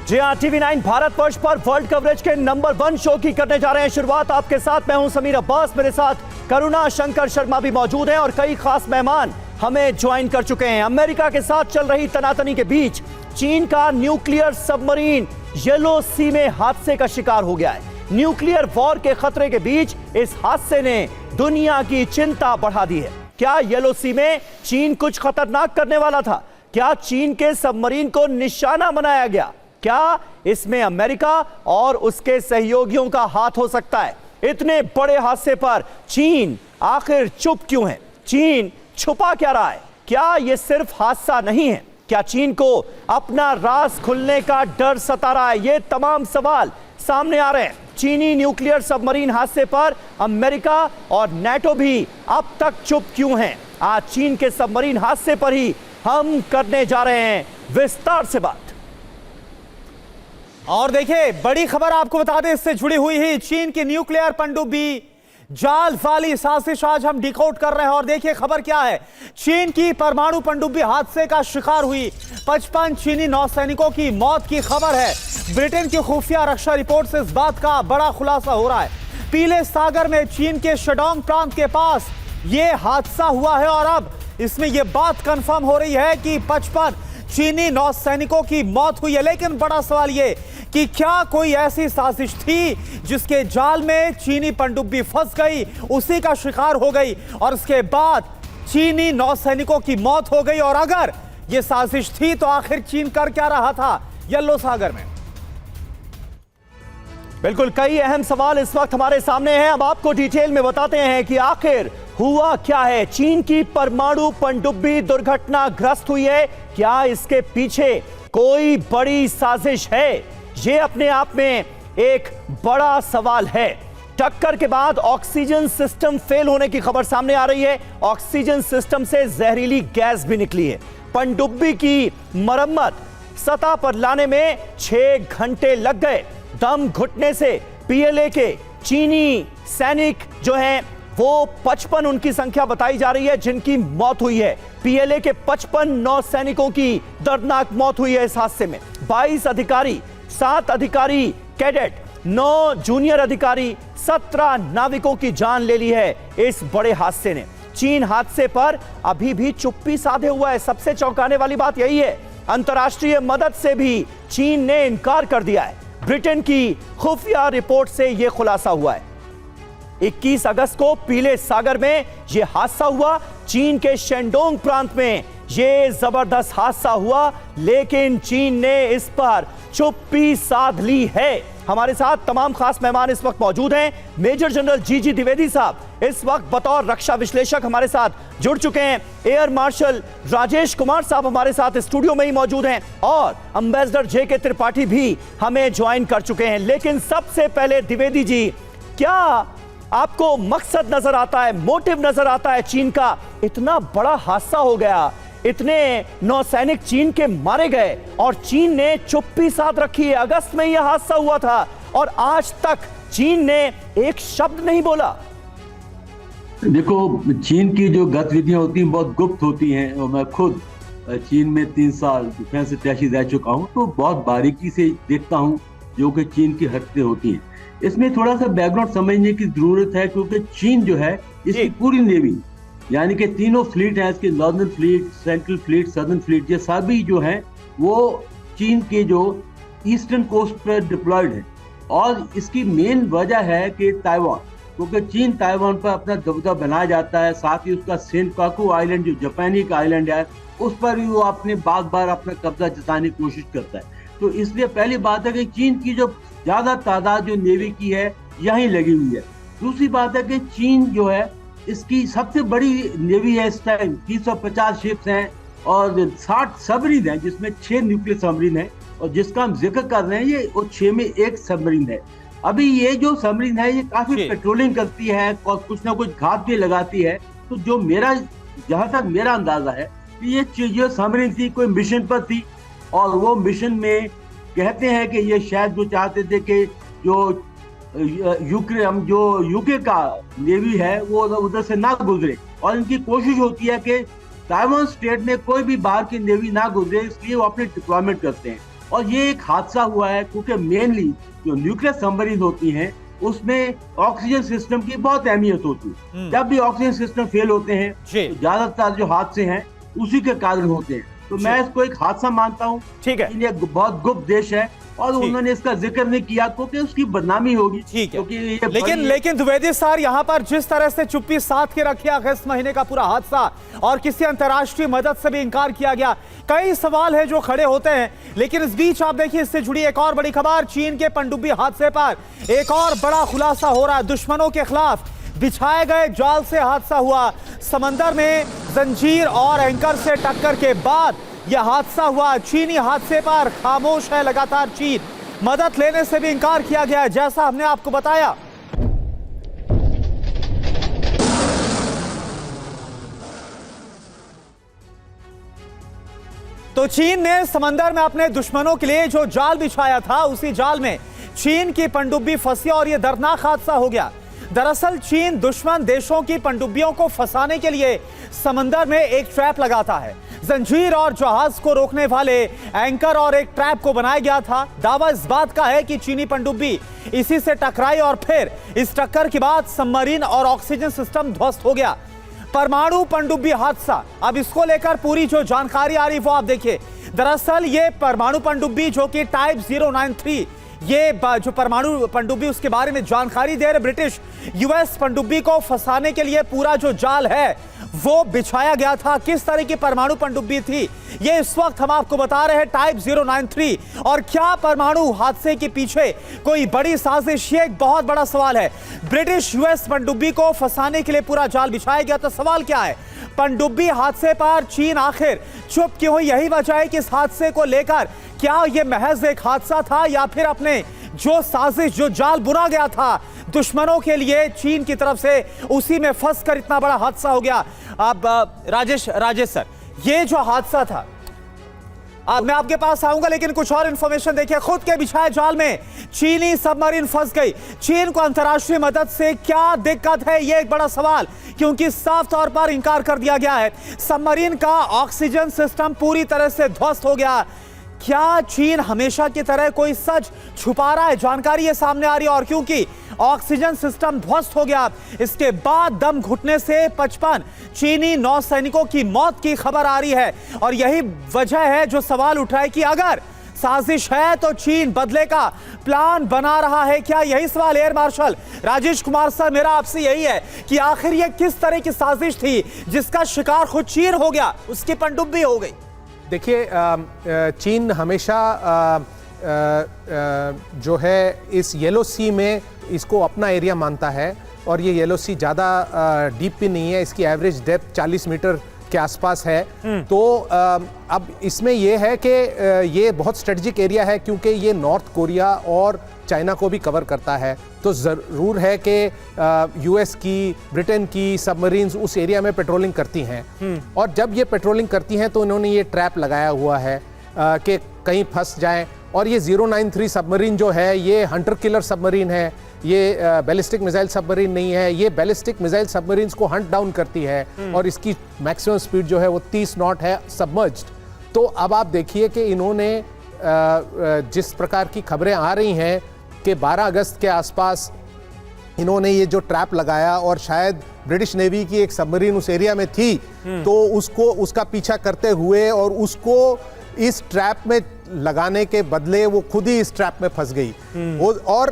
जी हाँ, TV9 भारतवर्ष पर world coverage के नंबर 1 शो की करने जा रहे हैं शुरुआत। आपके साथ मैं हूं समीर अब्बास, मेरे साथ करुणा शंकर शर्मा भी मौजूद हैं और कई खास मेहमान हमें ज्वाइन कर चुके हैं। अमेरिका के साथ चल रही तनातनी के बीच चीन का न्यूक्लियर सबमरीन येलो सी में हादसे का शिकार हो गया है। न्यूक्लियर वॉर के खतरे के बीच इस हादसे ने दुनिया की चिंता बढ़ा दी है। क्या येलो सी में चीन कुछ खतरनाक करने वाला था? क्या चीन के सबमरीन को निशाना बनाया गया? क्या इसमें अमेरिका और उसके सहयोगियों का हाथ हो सकता है? इतने बड़े हादसे पर चीन आखिर चुप क्यों है? चीन छुपा क्या रहा है? क्या यह सिर्फ हादसा नहीं है? क्या चीन को अपना राज खुलने का डर सता रहा है? ये तमाम सवाल सामने आ रहे हैं। चीनी न्यूक्लियर सबमरीन हादसे पर अमेरिका और नेटो भी अब तक चुप क्यों हैं? आज चीन के सबमरीन हादसे पर ही हम करने जा रहे हैं विस्तार से बात। और देखिए, बड़ी खबर आपको बता दें, इससे जुड़ी हुई ही चीन की न्यूक्लियर पनडुब्बी जाल वाली साजिश आज हम डिकोड कर रहे हैं। और देखिए खबर क्या है, चीन की परमाणु पनडुब्बी हादसे का शिकार हुई 55 चीनी नौसैनिकों की मौत की खबर है। ब्रिटेन की खुफिया रक्षा रिपोर्ट से इस बात का बड़ा खुलासा हो रहा है। पीले सागर में चीन के शेडोंग प्रांत के पास यह हादसा हुआ है और अब इसमें यह बात कंफर्म हो रही है कि 55 चीनी नौसैनिकों की मौत हुई है। लेकिन बड़ा सवाल यह कि क्या कोई ऐसी साजिश थी जिसके जाल में चीनी पनडुब्बी फंस गई, उसी का शिकार हो गई और उसके बाद चीनी नौसैनिकों की मौत हो गई? और अगर यह साजिश थी तो आखिर चीन कर क्या रहा था येलो सागर में? बिल्कुल, कई अहम सवाल इस वक्त हमारे सामने हैं। अब आपको डिटेल में बताते हैं कि आखिर हुआ क्या है। चीन की परमाणु पनडुब्बी दुर्घटनाग्रस्त हुई है। क्या इसके पीछे कोई बड़ी साजिश है? यह अपने आप में एक बड़ा सवाल है। टक्कर के बाद ऑक्सीजन सिस्टम फेल होने की खबर सामने आ रही है। ऑक्सीजन सिस्टम से जहरीली गैस भी निकली है। पनडुब्बी की मरम्मत सतह पर लाने में 6 घंटे लग गए। दम घुटने से पीएलए के चीनी सैनिक जो हैं वो 55 उनकी संख्या बताई जा रही है जिनकी मौत हुई है। पीएलए के 55 नौसैनिकों की दर्दनाक मौत हुई है इस हादसे में। 22 अधिकारी, 7 अधिकारी कैडेट, 9 जूनियर अधिकारी, 17 नाविकों की जान ले ली है इस बड़े हादसे ने। चीन हादसे पर अभी भी चुप्पी साधे हुआ है। सबसे चौंकाने वाली बात यही है, अंतर्राष्ट्रीय मदद से भी चीन ने इनकार कर दिया है। ब्रिटेन की खुफिया रिपोर्ट से यह खुलासा हुआ है। 21 अगस्त को पीले सागर में यह हादसा हुआ। चीन के शेंडोंग प्रांत में यह जबरदस्त हादसा हुआ, लेकिन चीन ने इस पर चुप्पी साध ली है। हमारे साथ तमाम खास मेहमान इस वक्त मौजूद हैं। मेजर जनरल जीजी द्विवेदी साहब इस वक्त बतौर रक्षा विश्लेषक हमारे साथ जुड़ चुके हैं। एयर मार्शल राजेश कुमार साहब हमारे साथ स्टूडियो में ही मौजूद हैं और एम्बेसडर जेके त्रिपाठी भी हमें ज्वाइन कर चुके हैं। लेकिन सबसे पहले द्विवेदी जी, क्या आपको मकसद नजर आता है, मोटिव नजर आता है चीन का? इतना बड़ा हादसा हो गया, इतने नौसैनिक चीन के मारे गए और चीन ने चुप्पी साध रखी है। अगस्त में यह हादसा हुआ था और आज तक चीन ने एक शब्द नहीं बोला। देखो, चीन की जो गतिविधियां होती हैं बहुत गुप्त होती हैं और मैं खुद चीन में 3 साल डिफेंस अटैची रह चुका हूं, तो बहुत बारीकी से देखता हूं जो कि चीन की हरकतें होती हैं। इसमें थोड़ा सा बैकग्राउंड समझने की जरूरत है, क्योंकि चीन जो है इसकी पूरी नेवी, यानी कि तीनों फ्लीट है इसके, northern fleet, central fleet, southern fleet, ये सभी जो हैं वो चीन के जो ईस्टर्न कोस्ट पर डिप्लॉयड है। और इसकी मेन वजह है कि ताइवान, क्योंकि चीन ताइवान पर अपना दबदबा बनाया जाता है। साथ ही उसका सेनकाकू आइलैंड जो जापानी का आइलैंड है उस पर भी वो अपने बार बार अपना कब्जा जताने की कोशिश करता है। तो इसलिए पहली बात है कि चीन की जो ज्यादा तादाद जो नेवी की है यहीं लगी हुई है। दूसरी बात है कि चीन जो है इसकी सबसे बड़ी नेवी है इस टाइम, 350 शिप्स हैं और 60 सबमरीन हैं, जिसमें 6 न्यूक्लियर सबमरीन हैं और जिसका हम जिक्र कर रहे हैं ये 6 में 1 सबमरीन है। अभी ये जो सबमरीन है ये काफी पेट्रोलिंग करती है और कुछ ना कुछ घात भी लगाती है। तो जो जहां तक मेरा अंदाजा है कि ये सबमरीन थी कोई मिशन पर थी और वो मिशन में कहते हैं कि ये शायद वो चाहते थे कि जो यूके का नेवी है वो उधर से ना गुजरे, और इनकी कोशिश होती है कि ताइवान स्टेट में कोई भी बाहर की नेवी ना गुजरे, इसलिए वो अपने डिप्लॉयमेंट करते हैं। और ये एक हादसा हुआ है क्योंकि मेनली जो न्यूक्लियर सबमरीन होती हैं उसमें ऑक्सीजन सिस्टम की बहुत अहमियत होती है। जब भी ऑक्सीजन सिस्टम फेल होते हैं तो ज्यादातर जो हादसे हैं उसी के कारण होते हैं। तो मैं इसको एक हादसा मानता हूँ। ठीक है, ये बहुत गुप्त देश है और उन्होंने इसका जिक्र नहीं किया क्योंकि उसकी बदनामी होगी। ठीक है, लेकिन द्विवेदी सर, यहाँ पर जिस तरह से चुप्पी साध के रखी अगस्त महीने का पूरा हादसा और किसी अंतर्राष्ट्रीय मदद से भी इंकार किया गया, कई सवाल है जो खड़े होते हैं। लेकिन इस बीच आप देखिए, इससे जुड़ी एक और बड़ी खबर, चीन के पनडुब्बी हादसे पर एक और बड़ा खुलासा हो रहा है। दुश्मनों के खिलाफ बिछाए गए जाल से हादसा हुआ। समंदर में जंजीर और एंकर से टक्कर के बाद यह हादसा हुआ। चीनी हादसे पर खामोश है लगातार चीन, मदद लेने से भी इंकार किया गया है, जैसा हमने आपको बताया। तो चीन ने समंदर में अपने दुश्मनों के लिए जो जाल बिछाया था, उसी जाल में चीन की पनडुब्बी फंसी और यह दर्दनाक हादसा हो गया। दरअसल चीन दुश्मन देशों की पनडुब्बियों को फंसाने के लिए समंदर में एक ट्रैप लगाता है। जंजीर और जहाज को रोकने वाले एंकर और एक ट्रैप को बनाया गया था। दावा इस बात का है कि चीनी पनडुब्बी इसी से टकराई और फिर इस टक्कर के बाद सबमरीन और ऑक्सीजन सिस्टम ध्वस्त हो गया। परमाणु पनडुब्बी हादसा, अब इसको लेकर पूरी जो जानकारी आ रही वो आप देखिए। दरअसल ये परमाणु पनडुब्बी जो कि टाइप 093, ये जो परमाणु पनडुब्बी उसके बारे में जानकारी दे रहे ब्रिटिश यूएस पनडुब्बी को फंसाने के लिए पूरा जो जाल है वो बिछाया गया था। किस तरह की परमाणु पनडुब्बी थी ये इस वक्त हम आपको बता रहे हैं, टाइप 093। और क्या परमाणु हादसे के पीछे कोई बड़ी साजिश, ये एक बहुत बड़ा सवाल है। ब्रिटिश यूएस पनडुब्बी को फंसाने के लिए पूरा जाल बिछाया गया, तो सवाल क्या है, पनडुब्बी हादसे पर चीन आखिर चुप क्यों हुई? यही वजह है कि इस हादसे को लेकर क्या यह महज एक हादसा था या फिर अपने जो साजिश, जो जाल बुना गया था दुश्मनों के लिए चीन की तरफ से, उसी में फंसकर इतना बड़ा हादसा हो गया। अब राजेश सर, ये जो हादसा था, मैं आपके पास आऊंगा, लेकिन कुछ और इंफॉर्मेशन देखिए। खुद के बिछाए जाल में चीनी सबमरीन फंस गई। चीन को अंतर्राष्ट्रीय मदद से क्या दिक्कत है, यह एक बड़ा सवाल, क्योंकि साफ तौर पर इंकार कर दिया गया है। सबमरीन का ऑक्सीजन सिस्टम पूरी तरह से ध्वस्त हो गया। क्या चीन हमेशा की तरह कोई सच छुपा रहा है? जानकारी ये सामने आ रही है, और क्योंकि ऑक्सीजन सिस्टम ध्वस्त हो गया, इसके बाद दम घुटने से 55 चीनी नौसैनिकों की मौत की खबर आ रही है। और यही वजह है जो सवाल उठ रहा है कि अगर साजिश है तो चीन बदले का प्लान बना रहा है क्या? यही सवाल air marshal Rajesh Kumar sir, मेरा आपसे यही है कि आखिर ये किस तरह की साजिश थी जिसका शिकार खुद चीन हो गया, उसकी पनडुब्बी हो गई? देखिए, चीन हमेशा जो है इस येलो सी में इसको अपना एरिया मानता है, और ये येलो सी ज़्यादा डीप भी नहीं है, इसकी एवरेज डेप्थ 40 मीटर के आसपास है। तो अब इसमें ये है कि ये बहुत स्ट्रेटजिक एरिया है, क्योंकि ये नॉर्थ कोरिया और चाइना को भी कवर करता है। तो ज़रूर है कि यूएस की, ब्रिटेन की सबमरीन्स उस एरिया में पेट्रोलिंग करती हैं, और जब ये पेट्रोलिंग करती हैं तो इन्होंने ये ट्रैप लगाया हुआ है कि कहीं फंस जाएं। और ये 093 सबमरीन जो है ये हंटर किलर सबमरीन है, ये बैलिस्टिक मिसाइल सबमरीन नहीं है। ये बैलिस्टिक मिसाइल सबमरीन्स को हंट डाउन करती है, और इसकी मैक्सिमम स्पीड जो है वो 30 नॉट है सबमर्ज्ड। तो अब आप देखिए कि इन्होंने जिस प्रकार की खबरें आ रही हैं कि 12 अगस्त के आसपास इन्होंने ये जो ट्रैप लगाया, और शायद ब्रिटिश नेवी की एक सबमरीन उस एरिया में थी, तो उसका पीछा करते हुए और उसको इस ट्रैप में लगाने के बदले वो खुद ही इस ट्रैप में फंस गई। और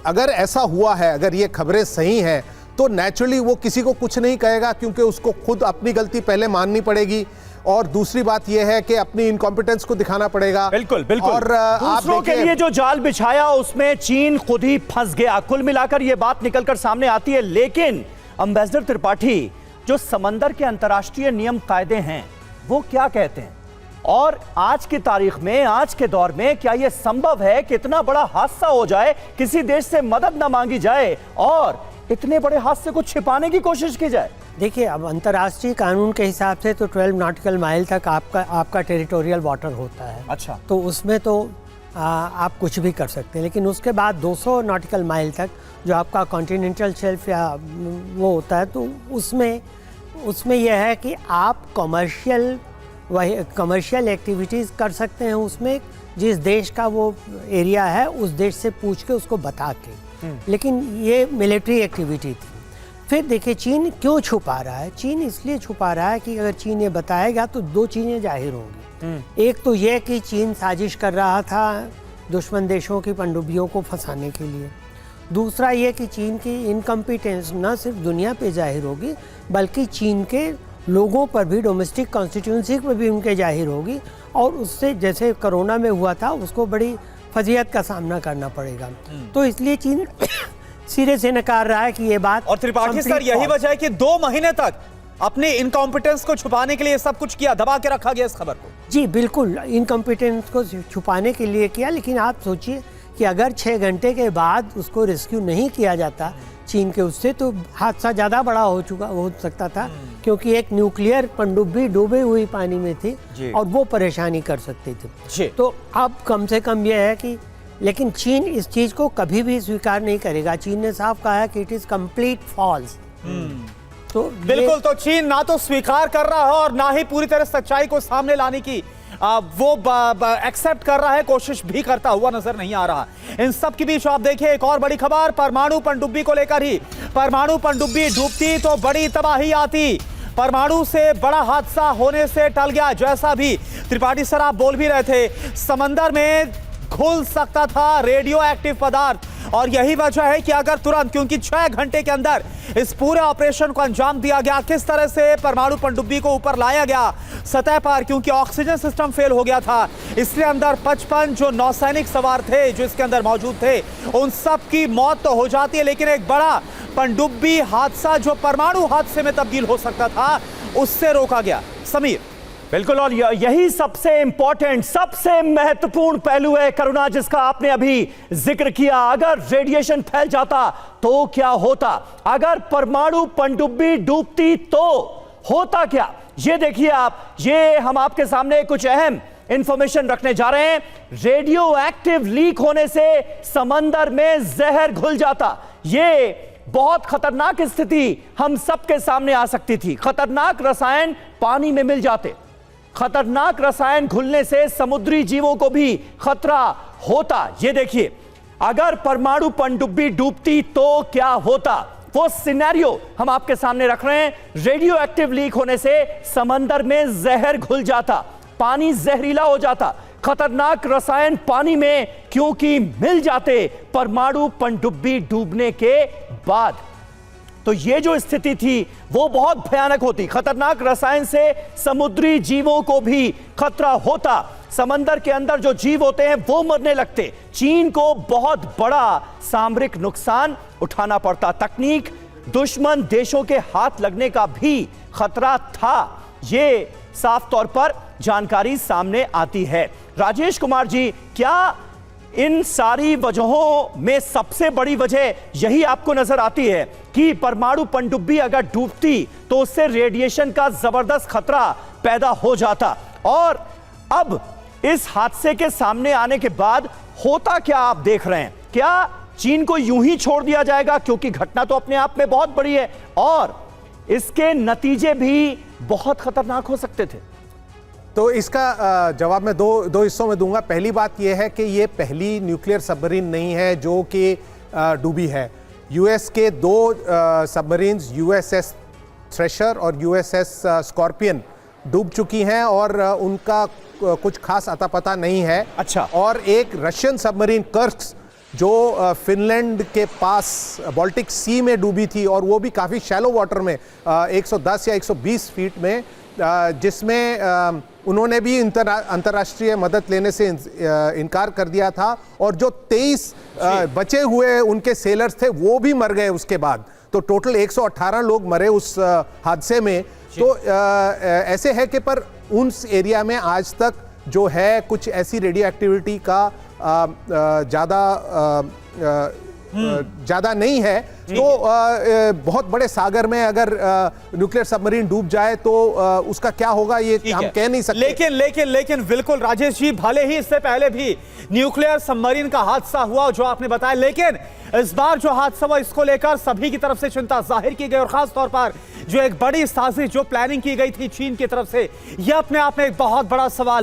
अगर ऐसा हुआ है, अगर ये खबरें सही हैं, तो नेचुरली वो किसी को कुछ नहीं कहेगा, क्योंकि उसको खुद अपनी गलती पहले माननी पड़ेगी, और दूसरी बात यह है कि अपनी इनकॉम्पिटेंस को दिखाना पड़ेगा। बिल्कुल बिल्कुल। और दूसरों के लिए जो जाल बिछाया उसमें चीन खुद ही फंस गया। कुल मिलाकर यह बात निकलकर सामने आती है। लेकिन एम्बेसडर त्रिपाठी, जो समंदर के अंतर्राष्ट्रीय नियम कायदे हैं वो क्या कहते हैं, और आज की तारीख में, आज के दौर में क्या यह संभव है कि इतना बड़ा हादसा हो जाए, किसी देश से मदद न मांगी जाए और इतने बड़े हादसे को छिपाने की कोशिश की जाए? देखिए, अब अंतर्राष्ट्रीय कानून के हिसाब से तो 12 नॉटिकल माइल तक आपका टेरिटोरियल वाटर होता है। अच्छा। तो उसमें तो आप कुछ भी कर सकते हैं, लेकिन उसके बाद 200 नॉटिकल माइल तक जो आपका कॉन्टिनेंटल शेल्फ या वो होता है, तो उसमें यह है कि आप कमर्शियल एक्टिविटीज़ कर सकते हैं उसमें, जिस देश का वो एरिया है उस देश से पूछ के उसको बता के, लेकिन ये मिलिट्री एक्टिविटी थी। फिर देखिए चीन क्यों छुपा रहा है। चीन इसलिए छुपा रहा है कि अगर चीन ये बताएगा तो दो चीज़ें जाहिर होंगी। एक तो ये कि चीन साजिश कर रहा था दुश्मन देशों की पनडुब्बियों को फंसाने के लिए। दूसरा ये कि चीन की इनकम्पिटेंस न सिर्फ दुनिया पे जाहिर होगी बल्कि चीन के लोगों पर भी, डोमेस्टिक कॉन्स्टिट्यूंसी पर भी उनके जाहिर होगी, और उससे जैसे कोरोना में हुआ था उसको बड़ी फजीहत का सामना करना पड़ेगा। तो इसलिए चीन सिरे से नकार रहा है कि ये बात। और त्रिपाठी सर, यही वजह है कि 2 महीने तक अपनी इनकॉम्पिटेंस को छुपाने के लिए सब कुछ किया, दबा के रखा गया इस खबर को। जी बिल्कुल, इनकम्पिटेंस को छुपाने के लिए किया। लेकिन आप सोचिए कि अगर 6 घंटे के बाद उसको रेस्क्यू नहीं किया जाता चीन के उससे, तो हादसा ज़्यादा बड़ा हो सकता था, क्योंकि एक न्यूक्लियर पनडुब्बी डूबी हुई पानी में थी और वो परेशानी कर सकती थी। तो अब कम से कम यह है कि, लेकिन चीन इस चीज़ को कभी भी स्वीकार नहीं करेगा। चीन ने साफ कहा है कि इट इज़ कंप्लीट फॉल्स। तो बिल्कुल, तो चीन ना तो स्वीकार कर रहा है और ना ही पूरी तरह सच्चाई को सामने लाने की वो एक्सेप्ट कर रहा है, कोशिश भी करता हुआ नजर नहीं आ रहा। इन सब के बीच आप देखिए एक और बड़ी खबर परमाणु पनडुब्बी को लेकर ही। परमाणु पनडुब्बी डूबती तो बड़ी तबाही आती। परमाणु से बड़ा हादसा होने से टल गया। जैसा भी त्रिपाठी सर आप बोल भी रहे थे, समंदर में घुल सकता था रेडियो एक्टिव पदार्थ, और यही वजह है कि अगर तुरंत, क्योंकि 6 घंटे के अंदर इस पूरे ऑपरेशन को अंजाम दिया गया, किस तरह से परमाणु पनडुब्बी को ऊपर लाया गया सतह पर, क्योंकि ऑक्सीजन सिस्टम फेल हो गया था, इसलिए अंदर 55 जो नौसैनिक सवार थे जो इसके अंदर मौजूद थे, उन सब की मौत तो हो जाती है, लेकिन एक बड़ा पनडुब्बी हादसा जो परमाणु हादसे में तब्दील हो सकता था उससे रोका गया। समीर। बिल्कुल, और यही सबसे इंपॉर्टेंट, सबसे महत्वपूर्ण पहलू है करुणा, जिसका आपने अभी जिक्र किया। अगर रेडिएशन फैल जाता तो क्या होता, अगर परमाणु पनडुब्बी डूबती तो होता क्या। ये देखिए आप, ये हम आपके सामने कुछ अहम इंफॉर्मेशन रखने जा रहे हैं। रेडियो एक्टिव लीक होने से समंदर में जहर घुल जाता। ये बहुत खतरनाक स्थिति हम सबके सामने आ सकती थी। खतरनाक रसायन पानी में मिल जाते, खतरनाक रसायन घुलने से समुद्री जीवों को भी खतरा होता। ये देखिए, अगर परमाणु पनडुब्बी डूबती तो क्या होता, वो सिनेरियो हम आपके सामने रख रहे हैं। रेडियो एक्टिव लीक होने से समंदर में जहर घुल जाता, पानी जहरीला हो जाता, खतरनाक रसायन पानी में क्योंकि मिल जाते परमाणु पनडुब्बी डूबने के बाद। तो ये जो स्थिति थी वो बहुत भयानक होती। खतरनाक रसायन से समुद्री जीवों को भी खतरा होता, समंदर के अंदर जो जीव होते हैं वो मरने लगते। चीन को बहुत बड़ा सामरिक नुकसान उठाना पड़ता। तकनीक दुश्मन देशों के हाथ लगने का भी खतरा था। ये साफ तौर पर जानकारी सामने आती है। राजेश कुमार जी, क्या इन सारी वजहों में सबसे बड़ी वजह यही आपको नजर आती है कि परमाणु पनडुब्बी अगर डूबती तो उससे रेडिएशन का जबरदस्त खतरा पैदा हो जाता, और अब इस हादसे के सामने आने के बाद होता क्या आप देख रहे हैं? क्या चीन को यूं ही छोड़ दिया जाएगा, क्योंकि घटना तो अपने आप में बहुत बड़ी है और इसके नतीजे भी बहुत खतरनाक हो सकते थे? तो इसका जवाब मैं दो हिस्सों में दूंगा। पहली बात यह है कि ये पहली न्यूक्लियर सबमरीन नहीं है जो कि डूबी है। यूएस के 2 सबमरीन्स, यूएसएस थ्रेशर और यूएसएस स्कॉर्पियन, डूब चुकी हैं और उनका कुछ खास अता पता नहीं है। अच्छा। और एक रशियन सबमरीन कर्स्क जो फिनलैंड के पास बाल्टिक सी में डूबी थी, और वो भी काफ़ी शैलो वाटर में 110 या 120 फीट में, जिसमें उन्होंने भी अंतर्राष्ट्रीय मदद लेने से इनकार कर दिया था, और जो 23 बचे हुए उनके सेलर्स थे वो भी मर गए उसके बाद। तो टोटल 118 लोग मरे उस हादसे में। तो ऐसे है कि पर उस एरिया में आज तक जो है कुछ ऐसी रेडियो एक्टिविटी का ज़्यादा नहीं है। तो बहुत बड़े सागर में अगर न्यूक्लियर सबमरीन डूब जाए तो उसका क्या होगा ये हम कह नहीं सकते। लेकिन बिल्कुल राजेश जी, भले ही इससे पहले भी न्यूक्लियर सबमरीन का हादसा हुआ जो आपने बताया, लेकिन इस बार जो हादसा हुआ इसको लेकर सभी की तरफ से चिंता जाहिर की गई, और खास तौर पर जो एक बड़ी साजिश जो प्लानिंग की गई थी चीन की तरफ से, यह अपने आप में एक बहुत बड़ा सवाल है।